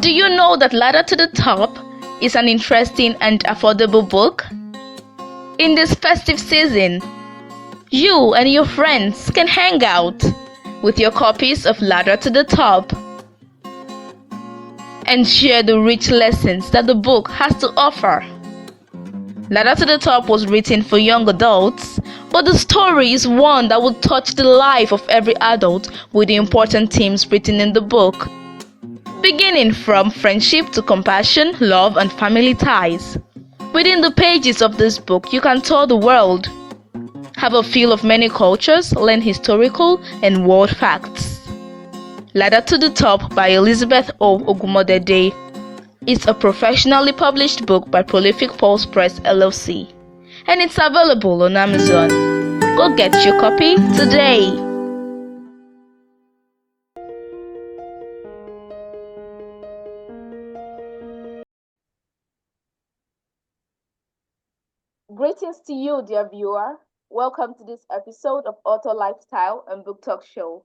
Do you know that Ladder to the Top is an interesting and affordable book? In this festive season, you and your friends can hang out with your copies of Ladder to the Top and share the rich lessons that the book has to offer. Ladder to the Top was written for young adults, but the story is one that will touch the life of every adult with the important themes written in the book, beginning from friendship to compassion, love, and family ties. Within the pages of this book, you can tour the world, have a feel of many cultures, learn historical and world facts. Ladder to the Top by Elizabeth O. Ogunmodede is a professionally published book by Prolific Pulse Press LLC, and it's available on Amazon. Go get your copy today. Greetings to you, dear viewer. Welcome to this episode of Author Lifestyle and Book Talk Show.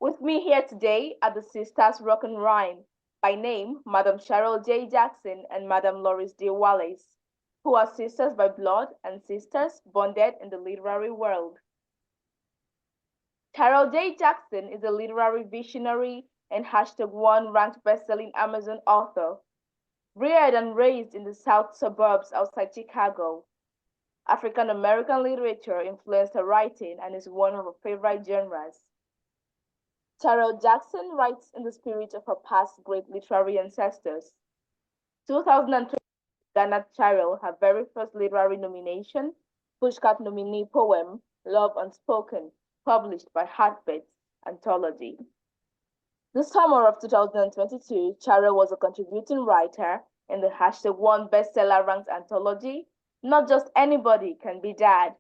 With me here today are the SistersRocNRhyme, by name Madam Chyrel J. Jackson and Madam Lyris D. Wallace, who are sisters by blood and sisters bonded in the literary world. Chyrel J. Jackson is a literary visionary and #1 ranked best-selling Amazon author. Reared and raised in the south suburbs outside Chicago, African American literature influenced her writing and is one of her favorite genres. Chyrel Jackson writes in the spirit of her past great literary ancestors. 2020 garnered Chyrel her very first literary nomination, Pushcart nominee poem, Love Unspoken, published by Heartbeats Anthology. The summer of 2022, Chyrel was a contributing writer in the #1 bestseller ranked anthology, Not Just Anybody Can Be Dad.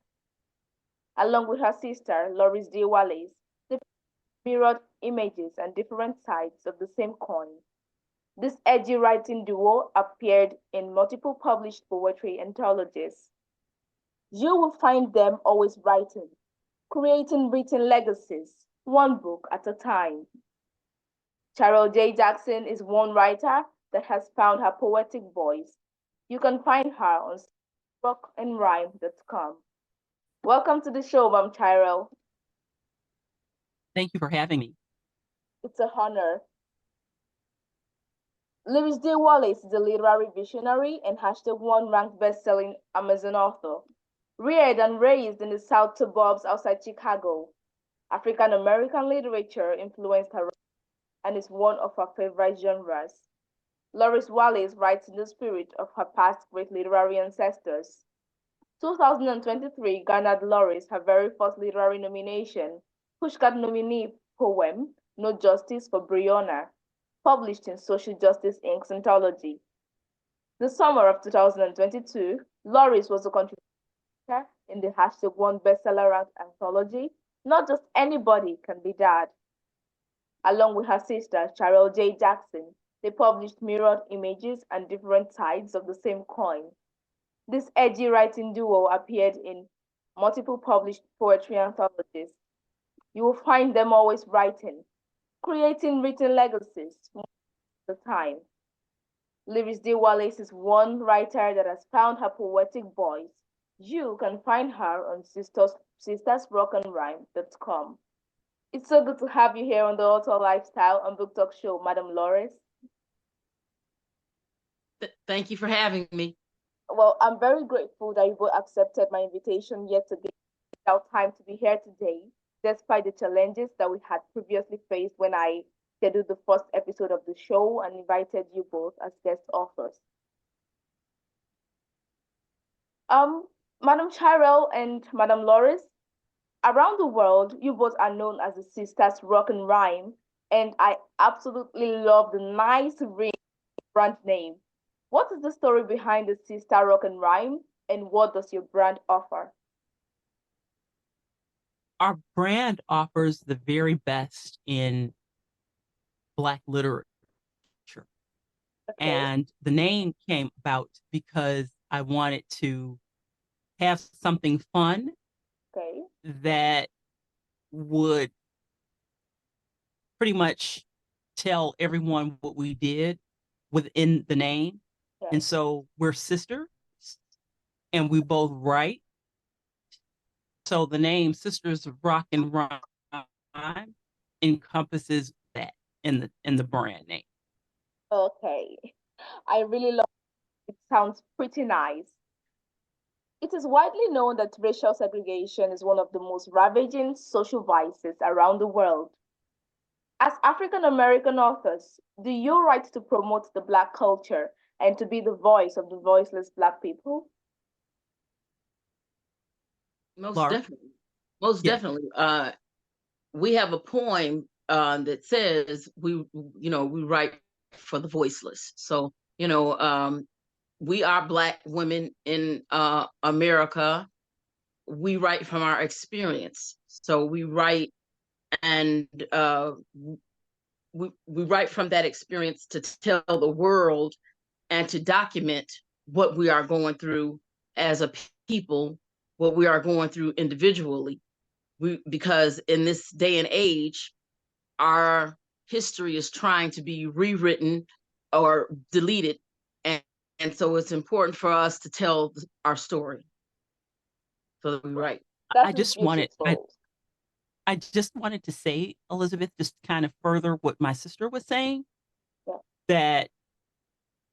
Along with her sister, Lyris D. Wallace, they mirrored images and different sides of the same coin. This edgy writing duo appeared in multiple published poetry anthologies. You will find them always writing, creating written legacies, one book at a time. Chyrel J. Jackson is one writer that has found her poetic voice. You can find her on SistersRocNRhyme.com. Welcome to the show, Ma'am Chyrel. Thank you for having me. It's an honor. Lyris D. Wallace is a literary visionary and #1 ranked best-selling Amazon author. Reared and raised in the south suburbs outside Chicago, African American literature influenced her and is one of her favorite genres. Lyris Wallace writes in the spirit of her past great literary ancestors. 2023 garnered Lyris her very first literary nomination, Pushcart nominee poem, No Justice for Breonna, published in Social Justice Inc.'s anthology. The summer of 2022, Lyris was a contributor in the #1 bestseller ranked anthology, Not Just Anybody Can Be Dad. Along with her sister, Chyrel J. Jackson, they published mirrored images and different sides of the same coin. This edgy writing duo appeared in multiple published poetry anthologies. You will find them always writing, creating written legacies one at a time. Lyris D. Wallace is one writer that has found her poetic voice. You can find her on SistersRocNRhyme.com. It's so good to have you here on the Author Lifestyle and Book Talk Show, Madam Lyris. Thank you for having me. Well, I'm very grateful that you both accepted my invitation yet again without time to be here today, despite the challenges that we had previously faced when I scheduled the first episode of the show and invited you both as guest authors. Madam Chyrel and Madam Lyris, around the world, you both are known as the SistersRocNRhyme, and I absolutely love the nice ring brand name. What is the story behind the SistersRocNRhyme, and what does your brand offer? Our brand offers the very best in Black literature. Okay. And the name came about because I wanted to have something fun Okay. that would pretty much tell everyone what we did within the name. Yes. And so we're sisters and we both write. So the name Sisters of Rock and Rhyme encompasses that in the brand name. Okay. I really love it. It sounds pretty nice. It is widely known that racial segregation is one of the most ravaging social vices around the world. As African American authors, do you write to promote the Black culture and to be the voice of the voiceless Black people? Most Laura? definitely. Most Yeah. definitely. We have a poem that says we write for the voiceless. So, we are Black women in America. We write from our experience. So we write and we write from that experience to tell the world and to document what we are going through as a people, what we are going through individually. Because in this day and age, our history is trying to be rewritten or deleted. And so it's important for us to tell our story. So that we write. I That is just wanted beautiful. I just wanted to say, Elizabeth, just kind of further what my sister was saying, Yeah. that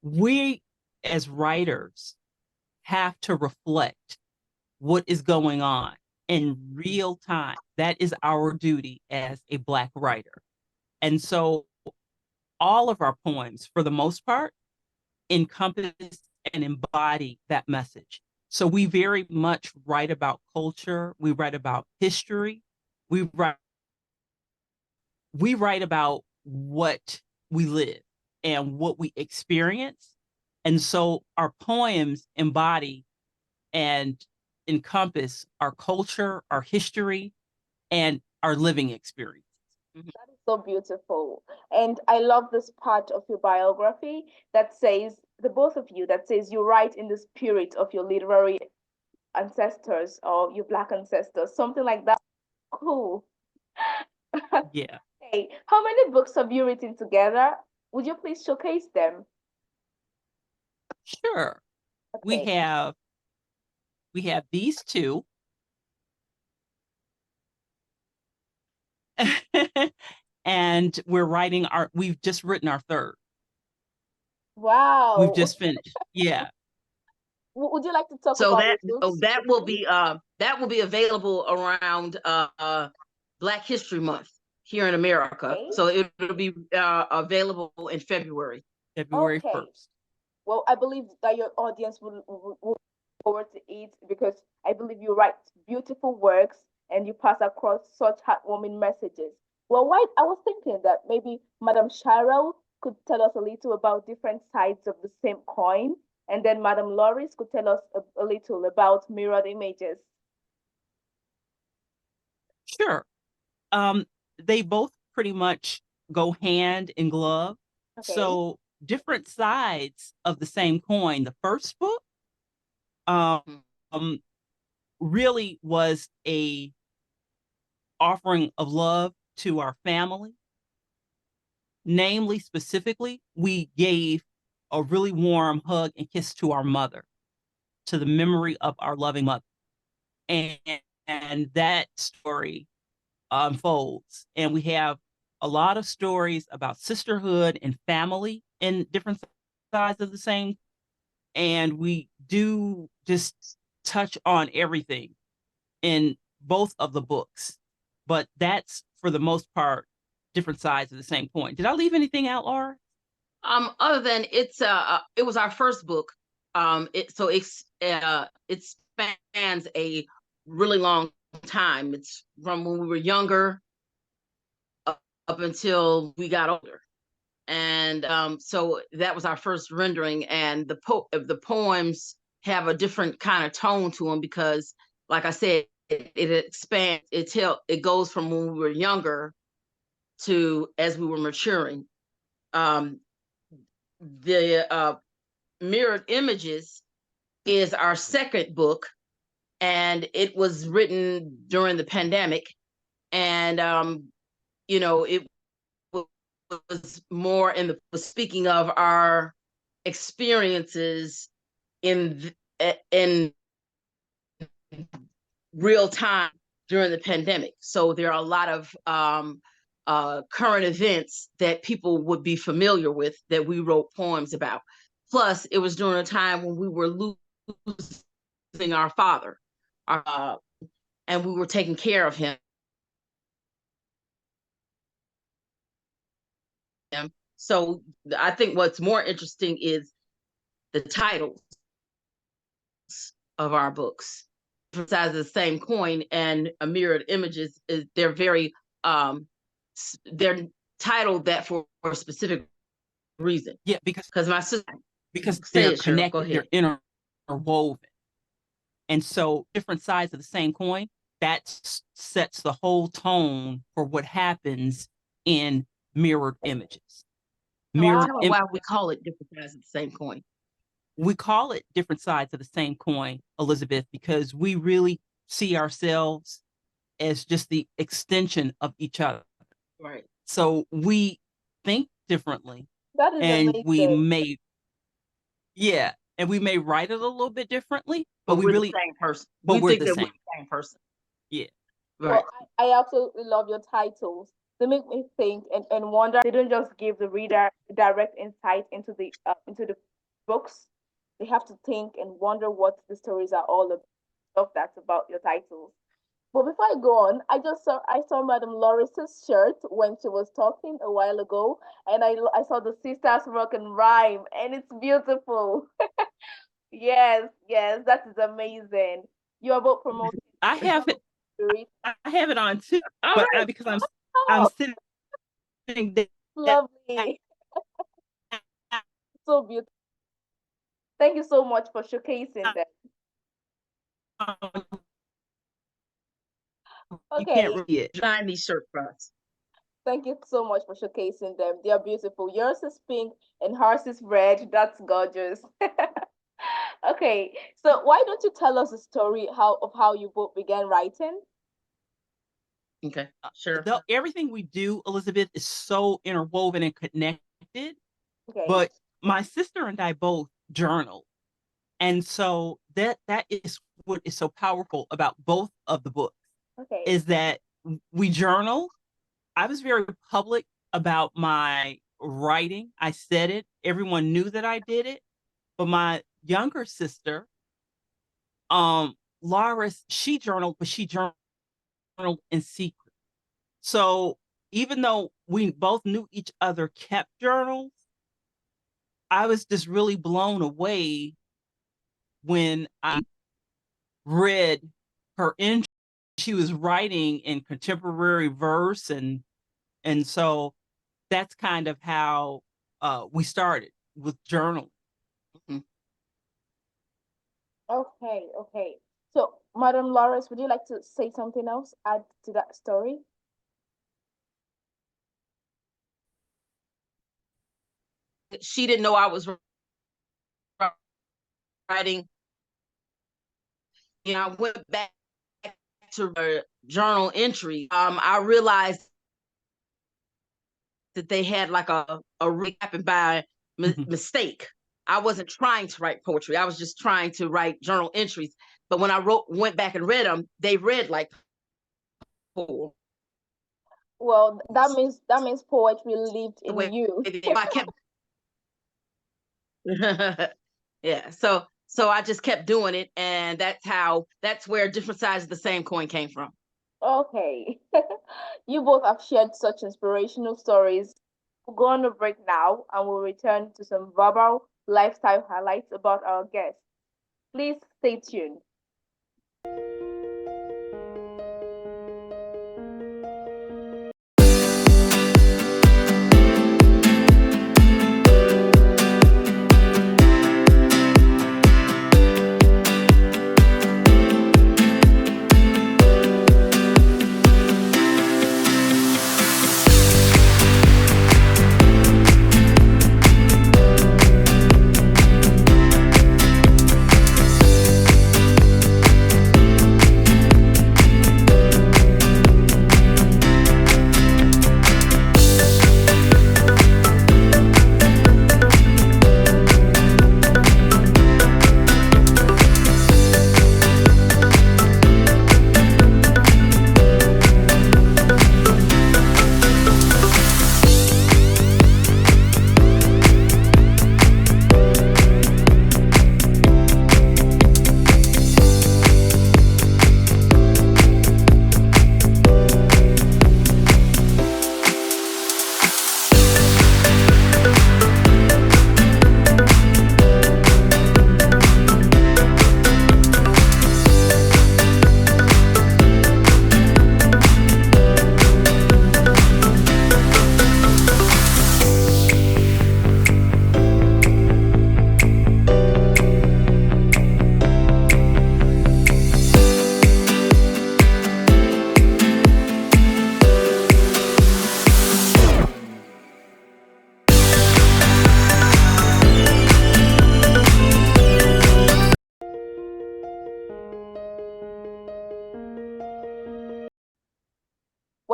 we as writers have to reflect what is going on in real time. That is our duty as a Black writer. And so all of our poems, for the most part, encompass and embody that message. So we very much write about culture, we write about history, we write about what we live and what we experience. And so our poems embody and encompass our culture, our history, and our living experience. That is so beautiful. And I love this part of your biography that says, the both of you, that says you write in the spirit of your literary ancestors or your Black ancestors, something like that. Cool. Yeah. Hey, how many books have you written together? Would you please showcase them? Sure. We Okay. have these two. And we've just written our third. We've Wow. just finished. Yeah. Would you like to talk So about the books? that will be available around Black History Month here in America. Okay. So it'll be available in February. February Okay. 1st. Well, I believe that your audience will look forward to it because I believe you write beautiful works and you pass across such heartwarming messages. Well, why I was thinking that maybe Madam Chyrel could tell us a little about different sides of the same coin, and then Madam Loris could tell us a little about mirrored images. Sure. They both pretty much go hand in glove. Okay. So different sides of the same coin. The first book um, really was a offering of love to our family. Namely, specifically, we gave a really warm hug and kiss to our mother, to the memory of our loving mother. And, and that story unfolds. And we have a lot of stories about sisterhood and family in different sides of the same. And we do just touch on everything in both of the books. But that's, for the most part, different sides of the same coin. Did I leave anything out, Laura? Other than it was our first book. It spans a really long time. It's from when we were younger up until we got older. And so that was our first rendering. And the poems have a different kind of tone to them because, like I said, it expands. It goes from when we were younger to as we were maturing. The Mirrored Images is our second book, and it was written during the pandemic. And it was more speaking of our experiences in real time during the pandemic. So there are a lot of current events that people would be familiar with that we wrote poems about. Plus, it was during a time when we were losing our father, and we were taking care of him. So I think what's more interesting is the titles of our books. Different sides of the same coin and a mirrored images is they're very they're titled that for a specific reason. Yeah, because my sister, they're connected, they're interwoven. And so different sides of the same coin, that sets the whole tone for what happens in mirrored images. Why we call it different sides of the same coin? We call it different sides of the same coin, Elizabeth, because we really see ourselves as just the extension of each other. Right. So we think differently. That is and amazing. we may write it a little bit differently, but we're the same person. But we're the same person. Yeah. Right. Well, I absolutely love your titles. They make me think and wonder. They don't just give the reader direct insight into the books. They have to think and wonder what the stories are all about. Stuff that's about your titles. But before I go on, I saw Madam Lyris's shirt when she was talking a while ago, and I saw the SistersRocNRhyme, and it's beautiful. Yes, that is amazing. You are both promoting. I have it. I have it on too, but right. Because I'm sitting there. Lovely. So beautiful. Thank you so much for showcasing that. Okay. You can't really design these shirt fronts. Thank you so much for showcasing them. They are beautiful. Yours is pink and hers is red. That's gorgeous. Okay, so why don't you tell us a story of how you both began writing? Okay, sure. Everything we do, Elizabeth, is so interwoven and connected. Okay. But my sister and I both journal. And so that is what is so powerful about both of the books. Okay. Is that we journal. I was very public about my writing. I said it. Everyone knew that I did it. But my younger sister, Lyris, she journaled, but she journaled in secret. So even though we both knew each other kept journals, I was just really blown away when I read her entry. She was writing in contemporary verse, and so that's kind of how we started with journaling. Mm-hmm. Okay. So, Madam Lyris, would you like to say something else, add to that story? She didn't know I was writing. I went back to her journal entry. I realized that they had like a recap by mistake. I wasn't trying to write poetry. I was just trying to write journal entries. But when I went back and read them, they read like poetry. Well, that means poetry lived in you. I kept yeah. So I just kept doing it, and that's where different sides of the same coin came from. Okay. You both have shared such inspirational stories. We'll go on a break now, and we'll return to some verbal lifestyle highlights about our guests. Please stay tuned.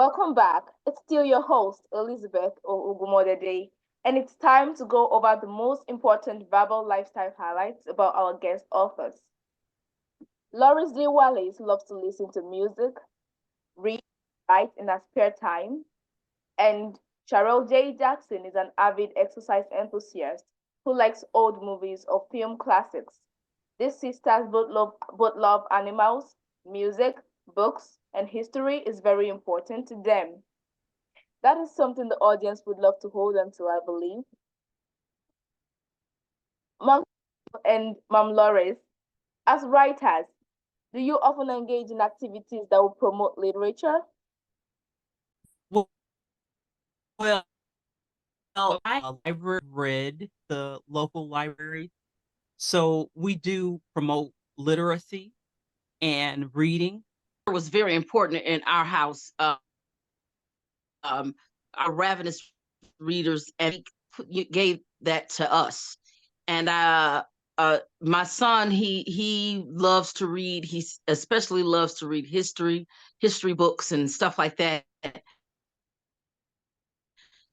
Welcome back. It's still your host, Elizabeth Ogunmodede, and it's time to go over the most important verbal lifestyle highlights about our guest authors. Lyris D. Wallace loves to listen to music, read, write in her spare time, and Chyrel J. Jackson is an avid exercise enthusiast who likes old movies or film classics. These sisters both love animals, music, books, and history is very important to them. That is something the audience would love to hold on to, I believe. Mom and Mom Loris, as writers, do you often engage in activities that will promote literature? Well, I read the local library, so we do promote literacy and reading. It was very important in our house. Our ravenous readers, and he gave that to us. And my son, he loves to read. He especially loves to read history books and stuff like that.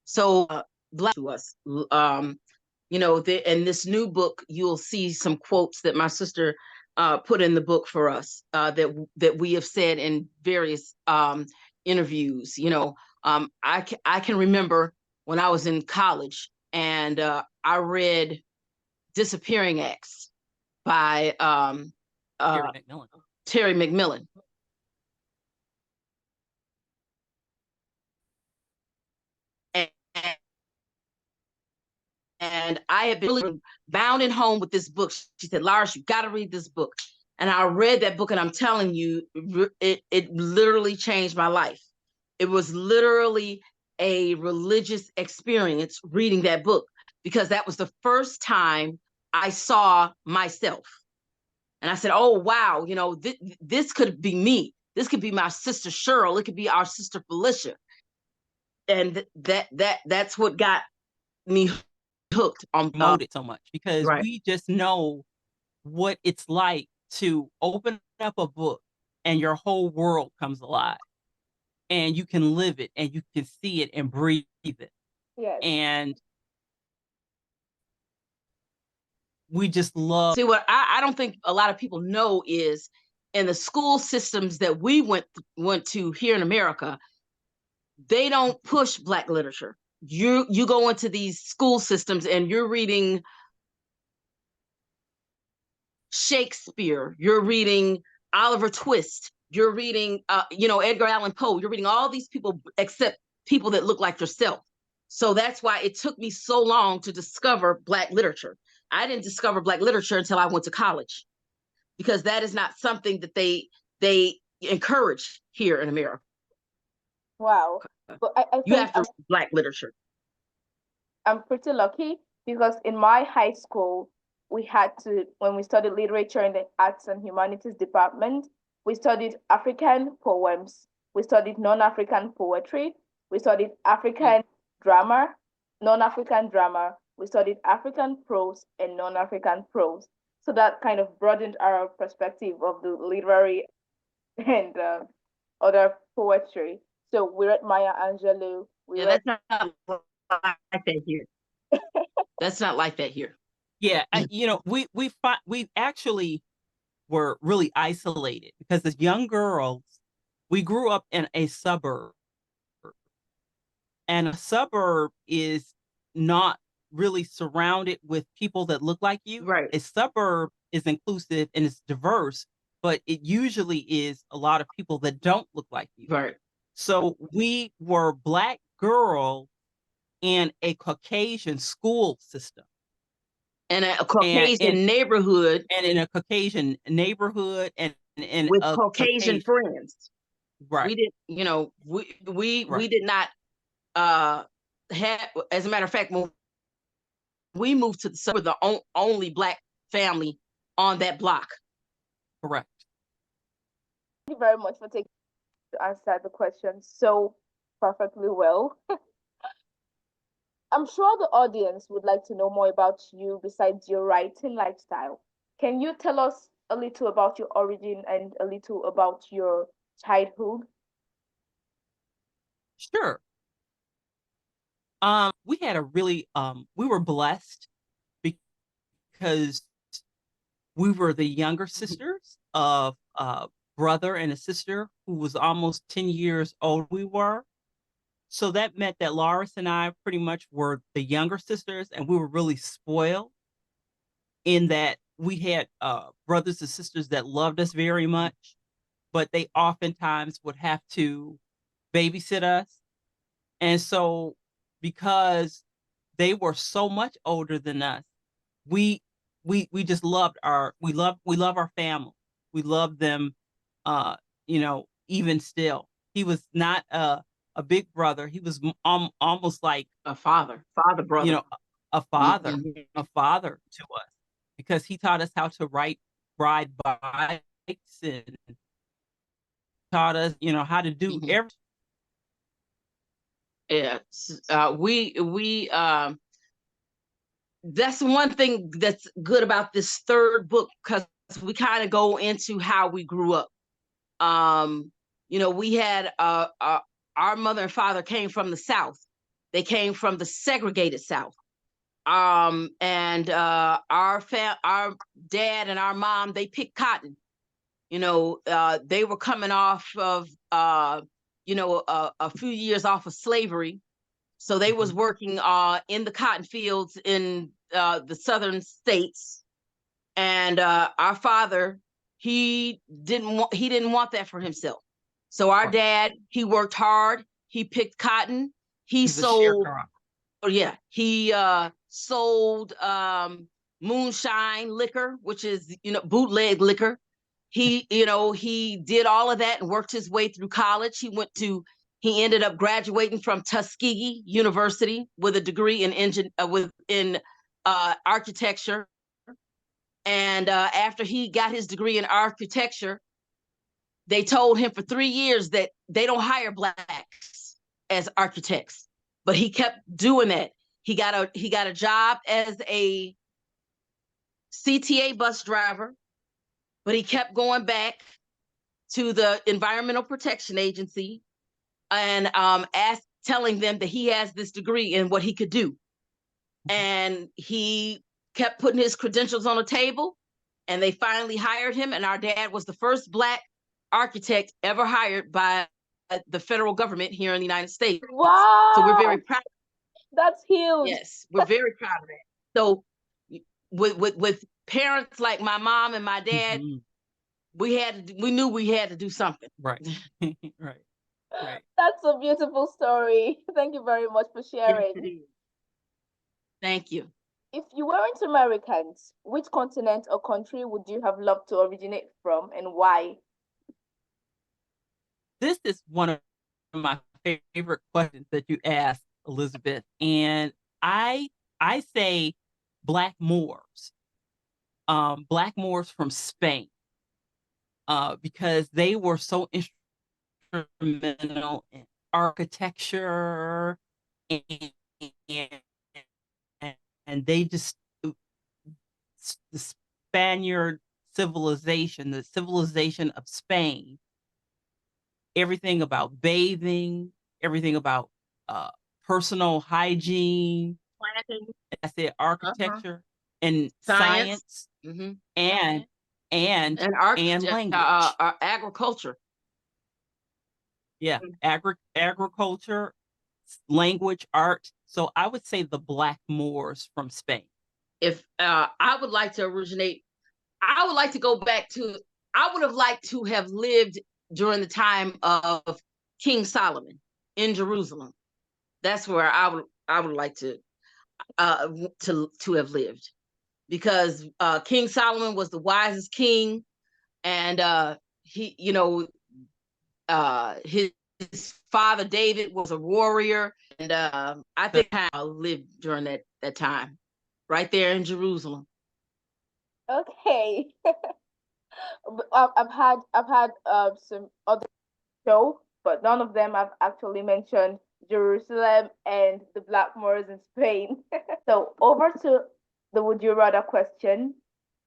So bless to us. In this new book, you'll see some quotes that my sister put in the book for us, that we have said in various interviews. I can remember when I was in college, and I read Disappearing Acts by Terry McMillan. And I had been really bound in home with this book. She said, "Lyris, you got to read this book." And I read that book, and I'm telling you, it literally changed my life. It was literally a religious experience reading that book, because that was the first time I saw myself. And I said, "Oh, wow, this could be me. This could be my sister Chyrel. It could be our sister Felicia." And that's what got me hooked on Promote so much, because right. we just know what it's like to open up a book and your whole world comes alive, and you can live it and you can see it and breathe it. Yes. And we just love. See, what I don't think a lot of people know is, in the school systems that we went to here in America, they don't push Black literature. You go into these school systems and you're reading Shakespeare, you're reading Oliver Twist, you're reading Edgar Allan Poe, you're reading all these people except people that look like yourself. So that's why it took me so long to discover Black literature. I didn't discover Black literature until I went to college, because that is not something that they encourage here in America. Wow. But I You think have to read Black literature. I'm pretty lucky, because in my high school, we had to, when we studied literature in the arts and humanities department, we studied African poems, we studied non-African poetry, we studied African drama, non-African drama, we studied African prose and non-African prose. So that kind of broadened our perspective of the literary and other poetry. So we read Maya Angelou. That's not like that here. That's not like that here. Yeah, we actually were really isolated, because as young girls, we grew up in a suburb, and a suburb is not really surrounded with people that look like you. Right. A suburb is inclusive and it's diverse, but it usually is a lot of people that don't look like you. Right. So we were Black girls in a Caucasian school system. And a Caucasian neighborhood. And in a Caucasian neighborhood, and with Caucasian friends. Right. We did, we did not have, as a matter of fact, when we moved to the suburb, the only Black family on that block. Correct. Thank you very much for taking to answer the question so perfectly well. I'm sure the audience would like to know more about you besides your writing lifestyle. Can you tell us a little about your origin and a little about your childhood? Sure. We had a really we were blessed because we were the younger sisters of a brother and a sister who was almost 10 years old we were. So that meant that Lyris and I pretty much were the younger sisters, and we were really spoiled in that we had brothers and sisters that loved us very much, but they oftentimes would have to babysit us. And so because they were so much older than us, we we just loved we love our family. We love them even still. He was not a big brother. He was almost like A father you brother. know a Mm-hmm. father to us, because he taught us how to ride bikes, and taught us how to do Mm-hmm. everything. Yeah. We that's one thing that's good about this third book, because we kind of go into how we grew up. We had our mother and father came from the South. They came from the segregated South. And our dad and our mom, they picked cotton. They were coming off of a few years off of slavery, so they was working in the cotton fields in the southern states. And our father, he didn't want that for himself. So our Right. dad, he worked hard. He picked cotton. He He's a sold. sharecropper. Oh yeah, he sold moonshine liquor, which is bootleg liquor. He did all of that and worked his way through college. He ended up graduating from Tuskegee University with a degree in architecture. And after he got his degree in architecture, they told him for 3 years that they don't hire blacks as architects. But he kept doing that. He got a job as a CTA bus driver, but he kept going back to the Environmental Protection Agency and telling them that he has this degree in what he could do. And he kept putting his credentials on the table, and they finally hired him. And our dad was the first Black architect ever hired by the federal government here in the United States. So we're very Wow, proud. that's huge. Yes, we're very proud of that. So with parents like my mom and my dad, Mhm. we knew we had to do something. Right. Right. Right. That's a beautiful story. Thank you very much for Yes, sharing. it is. Thank you. If you weren't Americans, which continent or country would you have loved to originate from and why? This is one of my favorite questions that you asked, Elizabeth. And I say Black Moors, Black Moors from Spain, because they were so instrumental in architecture, and, and, and they just the Spaniard civilization, the civilization of Spain, everything about bathing, everything about personal hygiene. Planting. I said architecture and Science. science, Mm-hmm. and and And and architecture, language. agriculture. Yeah, agriculture, language, art. So I would say the Black Moors from Spain. If I would like to originate, I would like to go back to, I would have liked to have lived during the time of King Solomon in Jerusalem. That's where I would like to have lived, because King Solomon was the wisest king, and he, his father David was a warrior, and I think I lived during that time, right there in Jerusalem. Okay. I've had some other show, but none of them have actually mentioned Jerusalem and the Black Moors in Spain. So over to the would you rather question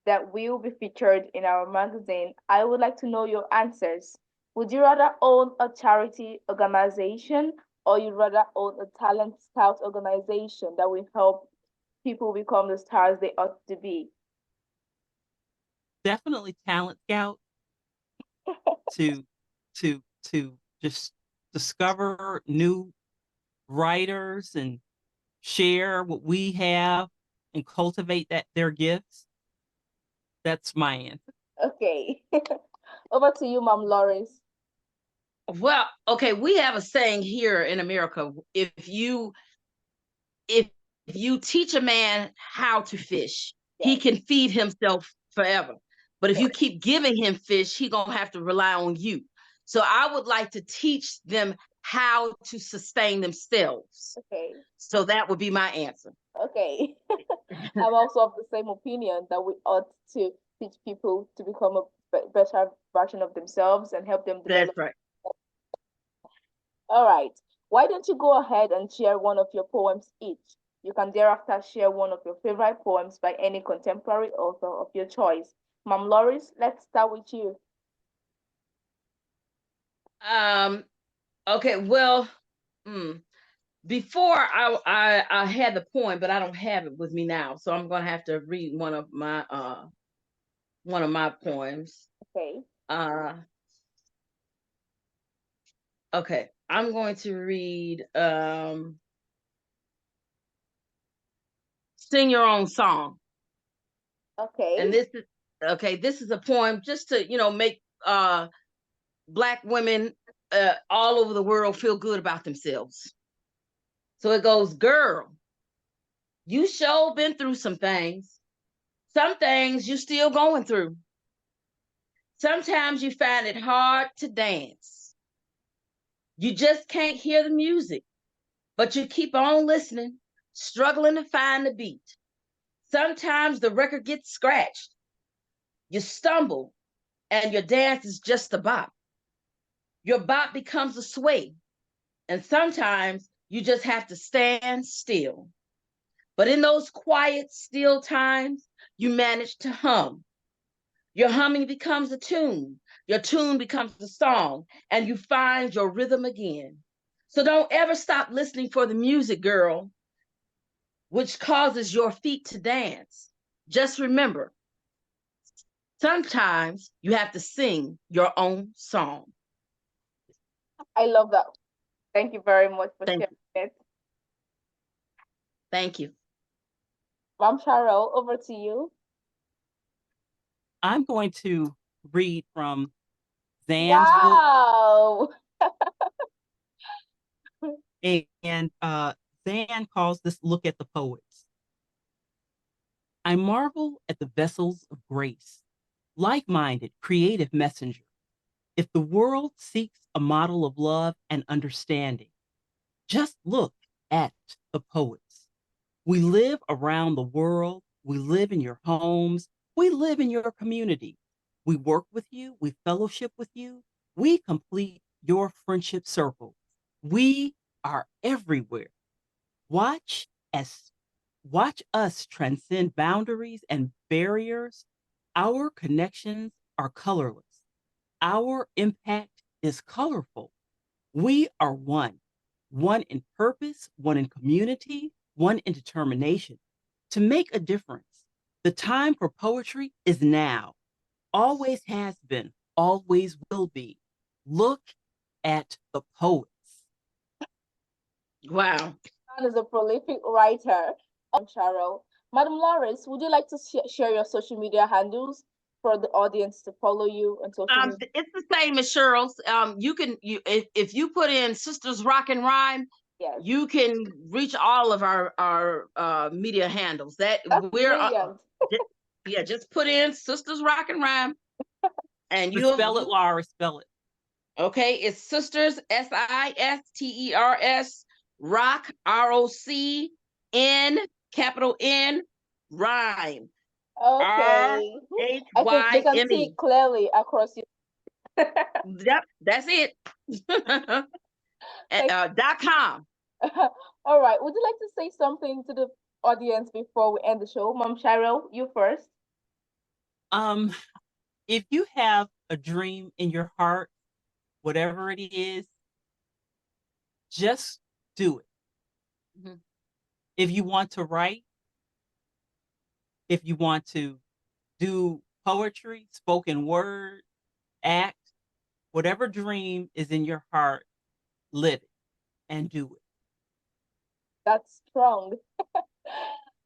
that will be featured in our magazine. I would like to know your answers. Would you rather own a charity organization or you'd rather own a talent scout organization that will help people become the stars they ought to be? Definitely Talent Scout to to just discover new writers and share what we have and cultivate their gifts. That's my answer. Okay. Over to you, Mom Loris. Well, okay, we have a saying here in America: if you teach a man how to fish, he Yes. can feed himself forever. But if you Yes. keep giving him fish, he gonna have to rely on you. So I would like to teach them how to sustain themselves. Okay. So that would be my answer. Okay. I'm also of the same opinion that we ought to teach people to become a better version of themselves and help them That's develop. right. All right. Why don't you go ahead and share one of your poems each? You can thereafter share one of your favorite poems by any contemporary author of your choice. Mom Loris, let's start with you. Okay, well, before I had the poem, but I don't have it with me now, so I'm gonna have to read one of my poems. Okay. Okay, I'm going to read Sing Your Own Song. Okay. And this is a poem just to, make Black women all over the world feel good about themselves. So it goes, girl, you sure been through some things. Some things you still going through. Sometimes you find it hard to dance. You just can't hear the music, but you keep on listening, struggling to find the beat. Sometimes the record gets scratched. You stumble and your dance is just a bop. Your bop becomes a sway. And sometimes you just have to stand still. But in those quiet, still times, you manage to hum. Your humming becomes a tune. Your tune becomes a song, and you find your rhythm again. So don't ever stop listening for the music, girl, which causes your feet to dance. Just remember, sometimes you have to sing your own song. I love that. Thank you very much for Thank sharing you. it. Thank you. Mom Chyrel, over to you. I'm going to read from Zan's book, Wow. and Zan calls this Look at the Poets. I marvel at the vessels of grace, like-minded, creative messenger. If the world seeks a model of love and understanding, just look at the poets. We live around the world. We live in your homes. We live in your community. We work with you. We fellowship with you. We complete your friendship circle. We are everywhere. Watch as Watch us transcend boundaries and barriers. Our connections are colorless. Our impact is colorful. We are one in purpose, one in community, one in determination to make a difference. The time for poetry is now, always has been, always will be. Look at the poets. Wow. Man is a prolific writer. Chyrel. Madam Lawrence, would you like to share your social media handles for the audience to follow you on social media? It's the same as Cheryl's. If you put in Sisters Rock and Rhyme, Yes. you can reach all of our media handles. That That's we're brilliant. yeah, just put in Sisters Rock and Rhyme, and Spell it, Laura. Spell it. Okay, it's Sisters SISTERS Rock ROCN capital N Rhyme Okay. I think they can see RHYME. it clearly across you. Yep, that's it. .com. All right. Would you like to say something to the audience before we end the show? Mom Chyrel, you first. If you have a dream in your heart, whatever it is, Just do it. Mhm. If you want to write, if you want to do poetry, spoken word, act, whatever dream is in your heart, live it and do it. That's strong.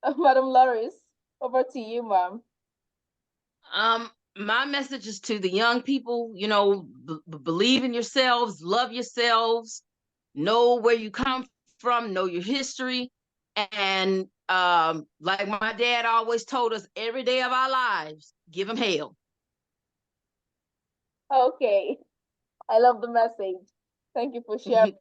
Madam Lyris, over to you, ma'am. My message is to the young people, you know, believe in yourselves, love yourselves, know where you come from, know your history. And like my dad always told us, every day of our lives, give them hell. Okay, I love the message. Thank you for sharing.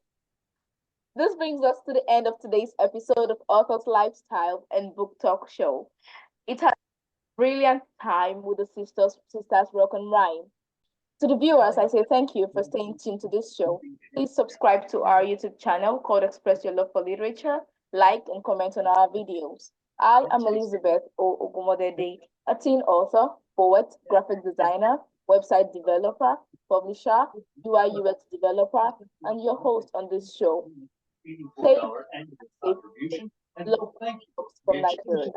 This brings us to the end of today's episode of Author's Lifestyle and Book Talk Show. It has been a brilliant time with the Sisters Rock and Rhyme. To the viewers, I say thank you for staying tuned to this show. Please subscribe to our YouTube channel called Express Your Love for Literature, like and comment on our videos. I am Elizabeth Ogunmodede, a teen author, poet, graphic designer, website developer, publisher, UI UX developer, and your host on this show. Stay safe. Love books from Nigeria.